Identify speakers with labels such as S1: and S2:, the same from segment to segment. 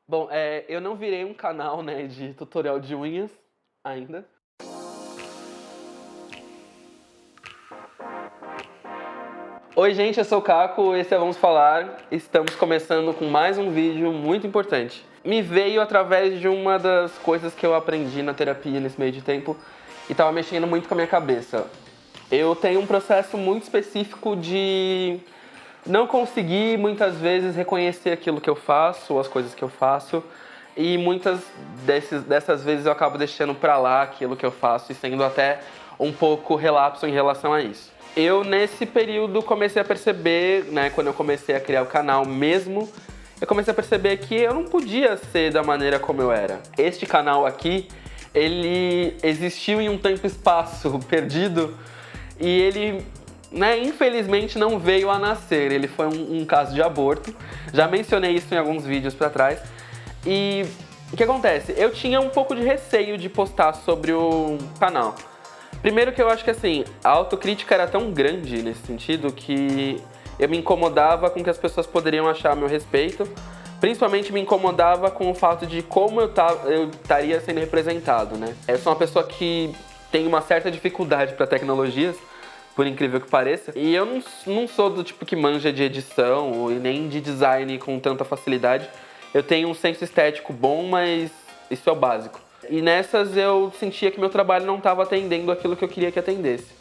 S1: Bom, eu não virei um canal, né, de tutorial de unhas ainda. Oi gente, eu sou o Caco, esse é Vamos Falar. Estamos começando com mais um vídeo muito importante. Me veio através de uma das coisas que eu aprendi na terapia nesse meio de tempo e estava mexendo muito com a minha cabeça. Eu tenho um processo muito específico de não conseguir muitas vezes reconhecer aquilo que eu faço, ou as coisas que eu faço, e muitas dessas vezes eu acabo deixando pra lá aquilo que eu faço e sendo até um pouco relapso em relação a isso. Eu, nesse período, comecei a perceber, né, quando eu comecei a criar o canal mesmo, eu comecei a perceber que eu não podia ser da maneira como eu era. Este canal aqui, ele existiu em um tempo e espaço perdido e ele, né, infelizmente não veio a nascer. Ele foi um caso de aborto. Já mencionei isso em alguns vídeos pra trás. E o que acontece? Eu tinha um pouco de receio de postar sobre o canal. Primeiro que eu acho que assim, a autocrítica era tão grande nesse sentido que eu me incomodava com o que as pessoas poderiam achar a meu respeito. Principalmente me incomodava com o fato de como eu estaria sendo representado, né? Eu sou uma pessoa que tem uma certa dificuldade para tecnologias, por incrível que pareça. E eu não sou do tipo que manja de edição e nem de design com tanta facilidade. Eu tenho um senso estético bom, mas isso é o básico. E nessas eu sentia que meu trabalho não estava atendendo aquilo que eu queria que atendesse.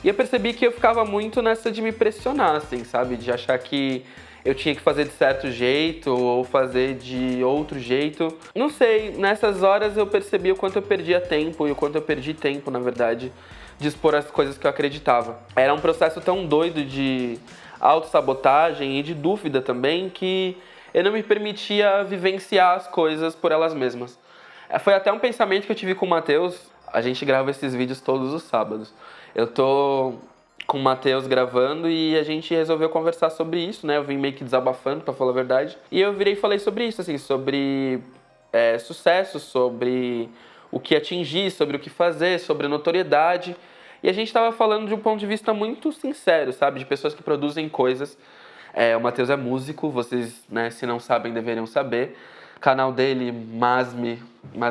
S1: E eu percebi que eu ficava muito nessa de me pressionar, assim, sabe? De achar que eu tinha que fazer de certo jeito ou fazer de outro jeito. Não sei, nessas horas eu percebi o quanto eu perdia tempo e o quanto eu perdi tempo, na verdade, de expor as coisas que eu acreditava. Era um processo tão doido de autossabotagem e de dúvida também que eu não me permitia vivenciar as coisas por elas mesmas. Foi até um pensamento que eu tive com o Matheus. A gente grava esses vídeos todos os sábados. Eu tô com o Matheus gravando e a gente resolveu conversar sobre isso, né? Eu vim meio que desabafando, pra falar a verdade. E eu virei e falei sobre isso, assim, sobre sucesso, sobre o que atingir, sobre o que fazer, sobre notoriedade. E a gente tava falando de um ponto de vista muito sincero, sabe? De pessoas que produzem coisas. O Matheus é músico, vocês, né, se não sabem, deveriam saber. O canal dele, Mas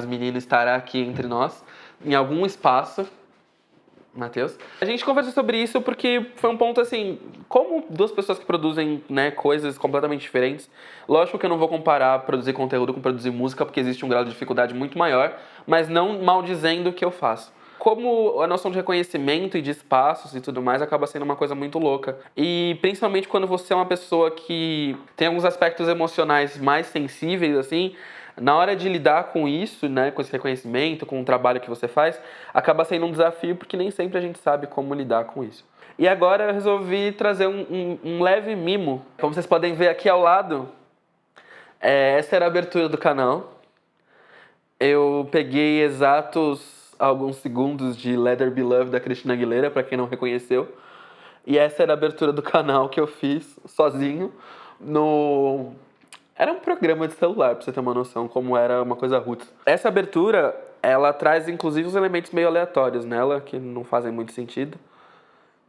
S1: Menino, estará aqui entre nós, em algum espaço. Matheus. A gente conversou sobre isso porque foi um ponto assim, como duas pessoas que produzem, né, coisas completamente diferentes. Lógico que eu não vou comparar produzir conteúdo com produzir música, porque existe um grau de dificuldade muito maior, mas não maldizendo o que eu faço. Como a noção de reconhecimento e de espaços e tudo mais acaba sendo uma coisa muito louca. E principalmente quando você é uma pessoa que tem alguns aspectos emocionais mais sensíveis, assim, na hora de lidar com isso, né, com esse reconhecimento, com o trabalho que você faz, acaba sendo um desafio porque nem sempre a gente sabe como lidar com isso. E agora eu resolvi trazer um leve mimo. Como vocês podem ver aqui ao lado, essa era a abertura do canal. Eu peguei exatos alguns segundos de Let There Be Love da Christina Aguilera, para quem não reconheceu. E essa era a abertura do canal que eu fiz sozinho no... Era um programa de celular, pra você ter uma noção, como era uma coisa roots. Essa abertura, ela traz inclusive uns elementos meio aleatórios nela, que não fazem muito sentido.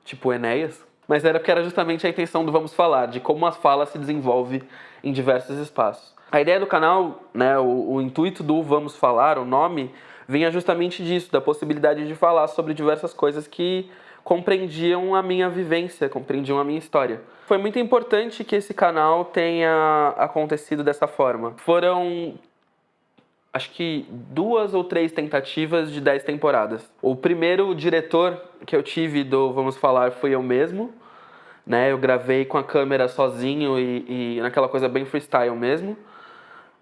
S1: Tipo Enéas. Mas era porque era justamente a intenção do Vamos Falar, de como a fala se desenvolve em diversos espaços. A ideia do canal, né, o intuito do Vamos Falar, o nome, vinha justamente disso, da possibilidade de falar sobre diversas coisas que compreendiam a minha vivência, compreendiam a minha história. Foi muito importante que esse canal tenha acontecido dessa forma. Foram, acho que 2 ou 3 tentativas de 10 temporadas. O primeiro diretor que eu tive do Vamos Falar foi eu mesmo, né? Eu gravei com a câmera sozinho e naquela coisa bem freestyle mesmo.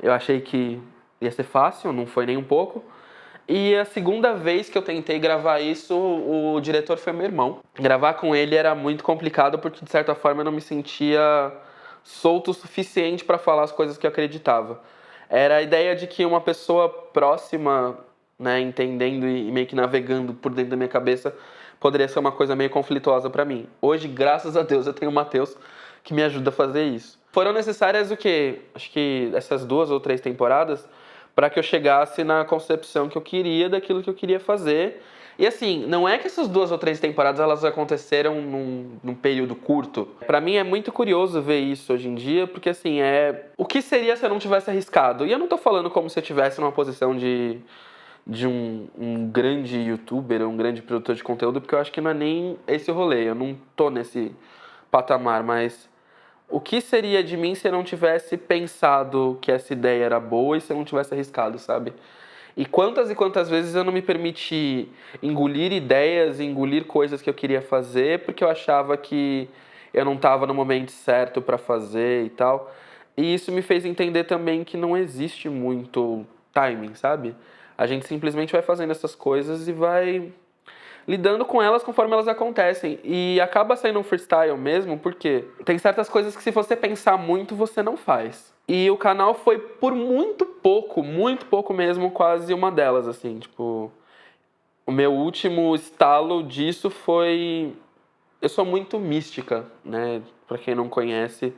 S1: Eu achei que ia ser fácil, não foi nem um pouco. E a segunda vez que eu tentei gravar isso, o diretor foi meu irmão. Gravar com ele era muito complicado porque, de certa forma, eu não me sentia solto o suficiente para falar as coisas que eu acreditava. Era a ideia de que uma pessoa próxima, né, entendendo e meio que navegando por dentro da minha cabeça, poderia ser uma coisa meio conflituosa para mim. Hoje, graças a Deus, eu tenho o Matheus que me ajuda a fazer isso. Foram necessárias o quê? Acho que essas 2 ou 3 temporadas para que eu chegasse na concepção que eu queria daquilo que eu queria fazer. E assim, não é que essas 2 ou 3 temporadas elas aconteceram num período curto. Pra mim é muito curioso ver isso hoje em dia, porque assim, o que seria se eu não tivesse arriscado? E eu não tô falando como se eu estivesse numa posição de um grande youtuber, um grande produtor de conteúdo, porque eu acho que não é nem esse o rolê, eu não tô nesse patamar, mas o que seria de mim se eu não tivesse pensado que essa ideia era boa e se eu não tivesse arriscado, sabe? E quantas vezes eu não me permiti engolir ideias, engolir coisas que eu queria fazer, porque eu achava que eu não estava no momento certo para fazer e tal. E isso me fez entender também que não existe muito timing, sabe? A gente simplesmente vai fazendo essas coisas e vai lidando com elas conforme elas acontecem. E acaba saindo um freestyle mesmo, porque tem certas coisas que se você pensar muito, você não faz. E o canal foi por muito pouco mesmo, quase uma delas, assim, tipo... O meu último estalo disso foi... Eu sou muito mística, né? Pra quem não conhece,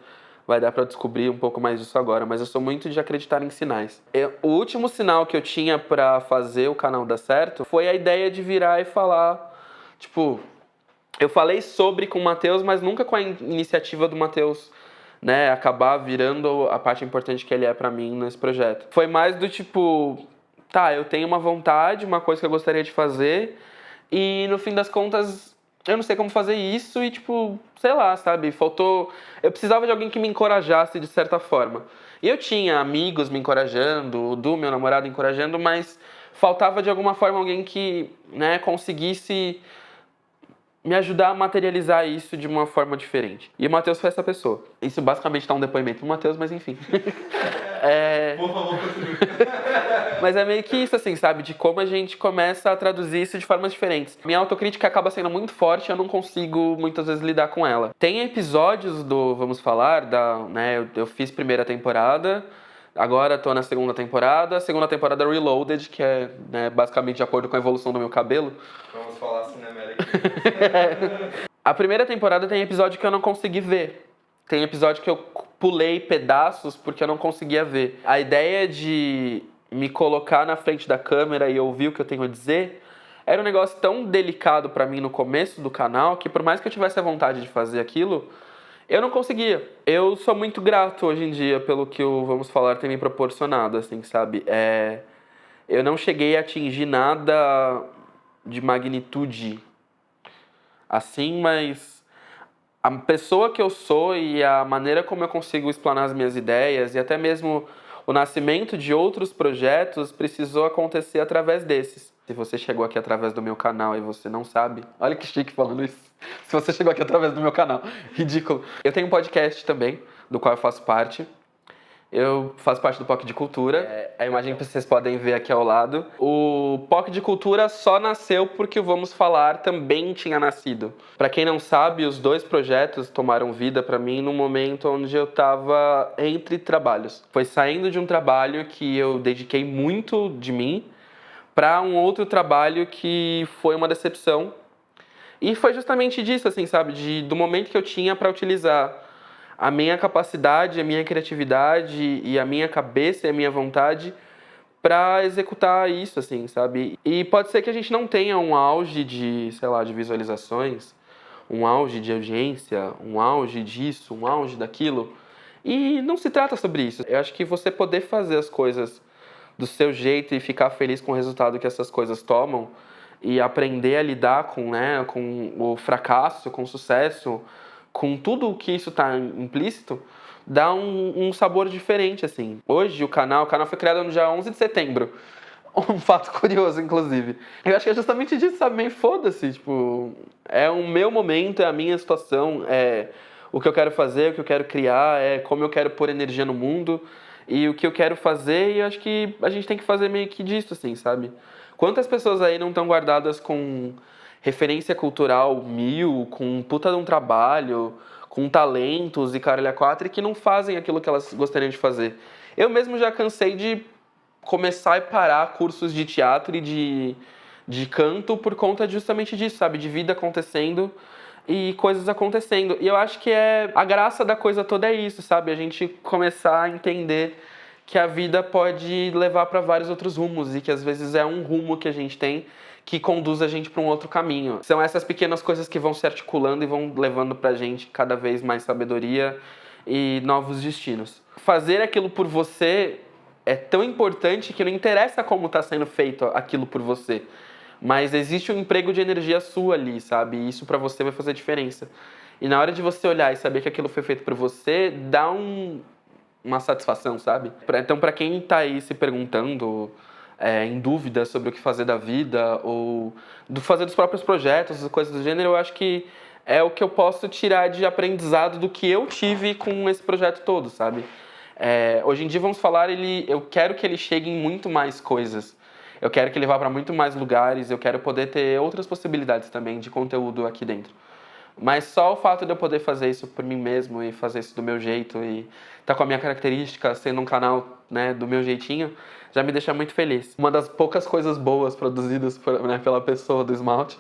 S1: vai dar pra descobrir um pouco mais disso agora, mas eu sou muito de acreditar em sinais. O último sinal que eu tinha pra fazer o canal dar certo foi a ideia de virar e falar, tipo, eu falei sobre com o Matheus, mas nunca com a iniciativa do Matheus, né, acabar virando a parte importante que ele é pra mim nesse projeto. Foi mais do tipo, tá, eu tenho uma vontade, uma coisa que eu gostaria de fazer, e no fim das contas eu não sei como fazer isso e, tipo, sei lá, sabe? Faltou... Eu precisava de alguém que me encorajasse de certa forma. E eu tinha amigos me encorajando, o Du, meu namorado, encorajando, mas faltava de alguma forma alguém que, né, conseguisse me ajudar a materializar isso de uma forma diferente. E o Matheus foi essa pessoa. Isso basicamente tá um depoimento pro Matheus, mas enfim.
S2: Por favor, continue.
S1: Mas é meio que isso, assim, sabe? De como a gente começa a traduzir isso de formas diferentes. Minha autocrítica acaba sendo muito forte e eu não consigo, muitas vezes, lidar com ela. Tem episódios do Vamos Falar, né? Eu fiz primeira temporada, agora tô na segunda temporada. A segunda temporada é Reloaded, que é, né, basicamente de acordo com a evolução do meu cabelo.
S2: Vamos falar cinemática.
S1: A primeira temporada tem episódio que eu não consegui ver. Tem episódio que eu pulei pedaços porque eu não conseguia ver. A ideia de me colocar na frente da câmera e ouvir o que eu tenho a dizer era um negócio tão delicado pra mim no começo do canal que por mais que eu tivesse a vontade de fazer aquilo, eu não conseguia. Eu sou muito grato hoje em dia pelo que o Vamos Falar tem me proporcionado, assim, sabe? Eu não cheguei a atingir nada de magnitude assim, mas a pessoa que eu sou e a maneira como eu consigo explanar as minhas ideias e até mesmo o nascimento de outros projetos precisou acontecer através desses. Se você chegou aqui através do meu canal e você não sabe, olha que chique falando isso. Se você chegou aqui através do meu canal, ridículo. Eu tenho um podcast também, do qual eu faço parte. Eu faço parte do POC de Cultura, a imagem que vocês podem ver aqui ao lado. O POC de Cultura só nasceu porque o Vamos Falar também tinha nascido. Pra quem não sabe, os 2 projetos tomaram vida pra mim no momento onde eu tava entre trabalhos. Foi saindo de um trabalho que eu dediquei muito de mim pra um outro trabalho que foi uma decepção. E foi justamente disso, assim, sabe? Do momento que eu tinha pra utilizar a minha capacidade, a minha criatividade e a minha cabeça e a minha vontade para executar isso, assim, sabe? E pode ser que a gente não tenha um auge de, sei lá, de visualizações, um auge de audiência, um auge disso, um auge daquilo. E não se trata sobre isso. Eu acho que você poder fazer as coisas do seu jeito e ficar feliz com o resultado que essas coisas tomam e aprender a lidar com, né, com o fracasso, com o sucesso, com tudo o que isso está implícito, dá um sabor diferente, assim. Hoje o canal foi criado no dia 11 de setembro. Um fato curioso, inclusive. Eu acho que é justamente disso, sabe? Meio foda-se, tipo... É o meu momento, é a minha situação, é o que eu quero fazer, o que eu quero criar, é como eu quero pôr energia no mundo e o que eu quero fazer, e eu acho que a gente tem que fazer meio que disso, assim, sabe? Quantas pessoas aí não estão guardadas com referência cultural 1000, com um puta de um trabalho, com talentos e caralho a quatro, e que não fazem aquilo que elas gostariam de fazer. Eu mesmo já cansei de começar e parar cursos de teatro e de canto por conta justamente disso, sabe? De vida acontecendo e coisas acontecendo. E eu acho que a graça da coisa toda é isso, sabe? A gente começar a entender que a vida pode levar para vários outros rumos e que às vezes é um rumo que a gente tem que conduz a gente para um outro caminho. São essas pequenas coisas que vão se articulando e vão levando pra gente cada vez mais sabedoria e novos destinos. Fazer aquilo por você é tão importante que não interessa como está sendo feito aquilo por você, mas existe um emprego de energia sua ali, sabe? E isso para você vai fazer diferença. E na hora de você olhar e saber que aquilo foi feito por você, dá uma satisfação, sabe? Então, para quem tá aí se perguntando, em dúvida sobre o que fazer da vida, ou do fazer dos próprios projetos, coisas do gênero, eu acho que é o que eu posso tirar de aprendizado do que eu tive com esse projeto todo, sabe? Hoje em dia, vamos falar, eu quero que ele chegue em muito mais coisas. Eu quero que ele vá para muito mais lugares, eu quero poder ter outras possibilidades também de conteúdo aqui dentro. Mas só o fato de eu poder fazer isso por mim mesmo e fazer isso do meu jeito e tá com a minha característica, sendo um canal, né, do meu jeitinho, já me deixa muito feliz. Uma das poucas coisas boas produzidas pela pessoa do esmalte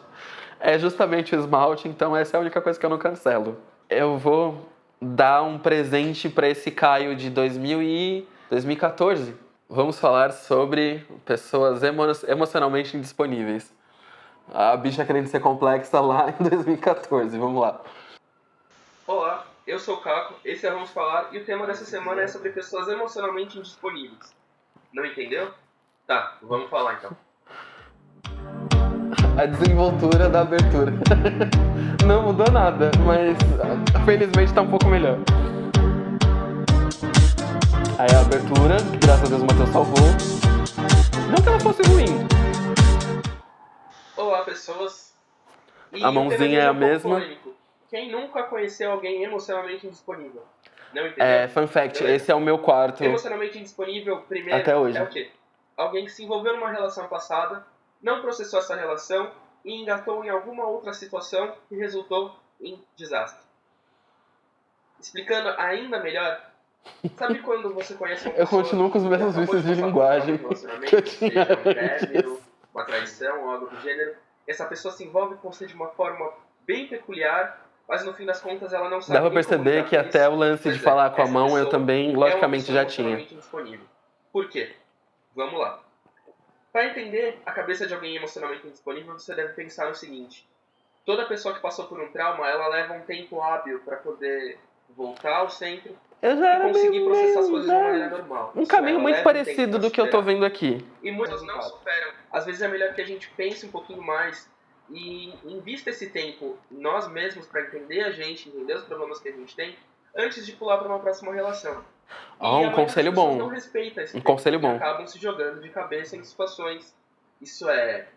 S1: é justamente o esmalte, então essa é a única coisa que eu não cancelo. Eu vou dar um presente para esse Caio de 2014. Vamos falar sobre pessoas emocionalmente indisponíveis. A bicha querendo ser complexa lá em 2014, vamos lá.
S3: Olá, eu sou o Caco, esse é Vamos Falar e o tema dessa semana é sobre pessoas emocionalmente indisponíveis. Não entendeu? Tá, vamos falar então.
S1: A desenvoltura da abertura. Não mudou nada, mas felizmente tá um pouco melhor. Aí a abertura, que graças a Deus o Matheus salvou. Não que ela fosse ruim.
S3: Olá, pessoas. E
S1: a mãozinha é a mesma.
S3: Polêmico. Quem nunca conheceu alguém emocionalmente indisponível? Não entendeu?
S1: Fun fact, esse é o meu quarto.
S3: Emocionalmente indisponível, primeiro,
S1: até hoje.
S3: É o quê? Alguém que se envolveu numa relação passada, não processou essa relação e engatou em alguma outra situação que resultou em desastre. Explicando ainda melhor, sabe quando você conhece uma pessoa...
S1: Eu continuo com os mesmos vícios de linguagem que eu tinha
S3: antes. Uma traição ou algo do gênero, essa pessoa se envolve com você de uma forma bem peculiar, mas no fim das contas ela não sabe.
S1: Dá pra perceber que até o lance de falar com a mão eu também, logicamente, já tinha.
S3: Indisponível. Por quê? Vamos lá. Para entender a cabeça de alguém emocionalmente indisponível, você deve pensar no seguinte: toda pessoa que passou por um trauma, ela leva um tempo hábil para poder voltar ao centro e conseguir processar as coisas de uma maneira normal.
S1: Um caminho muito parecido do que eu tô vendo aqui.
S3: E muitos não superam. Às vezes é melhor que a gente pense um pouquinho mais e invista esse tempo nós mesmos para entender a gente, entender os problemas que a gente tem, antes de pular para uma próxima relação.
S1: Um conselho bom.
S3: Não respeita esse
S1: um conselho bom.
S3: Acabam se jogando de cabeça em situações. Isso é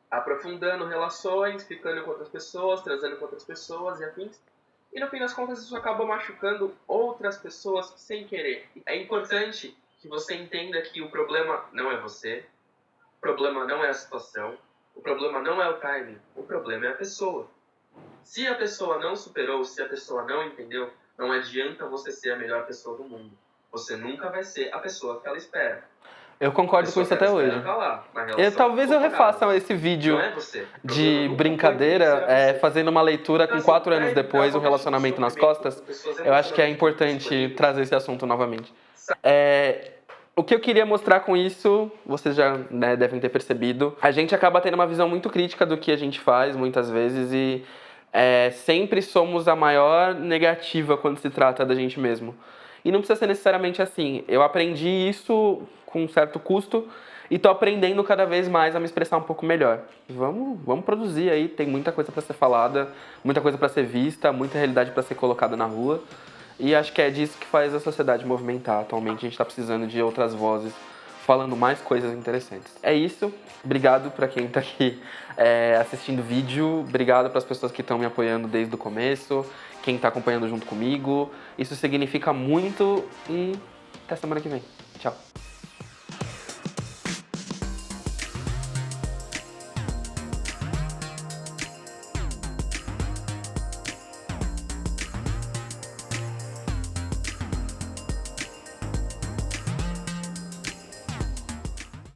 S3: aprofundando relações, ficando com outras pessoas, transando com outras pessoas e afins. E no fim das contas isso acaba machucando outras pessoas sem querer. É importante que você entenda que o problema não é você, o problema não é a situação, o problema não é o timing, o problema é a pessoa. Se a pessoa não superou, se a pessoa não entendeu, não adianta você ser a melhor pessoa do mundo. Você nunca vai ser a pessoa que ela espera.
S1: Eu concordo com isso até hoje. Talvez eu refaça esse vídeo de brincadeira, fazendo uma leitura com 4 anos depois, o relacionamento nas costas. Eu acho que é importante trazer esse assunto novamente. O que eu queria mostrar com isso, vocês já devem ter percebido, a gente acaba tendo uma visão muito crítica do que a gente faz, muitas vezes, e sempre somos a maior negativa quando se trata da gente mesmo. E não precisa ser necessariamente assim. Eu aprendi isso com um certo custo e tô aprendendo cada vez mais a me expressar um pouco melhor. Vamos produzir aí, tem muita coisa para ser falada, muita coisa para ser vista, muita realidade para ser colocada na rua. E acho que é disso que faz a sociedade movimentar. Atualmente a gente tá precisando de outras vozes falando mais coisas interessantes. É isso. Obrigado para quem tá aqui assistindo o vídeo. Obrigado para as pessoas que estão me apoiando desde o começo. Quem tá acompanhando junto comigo. Isso significa muito e até semana que vem. Tchau.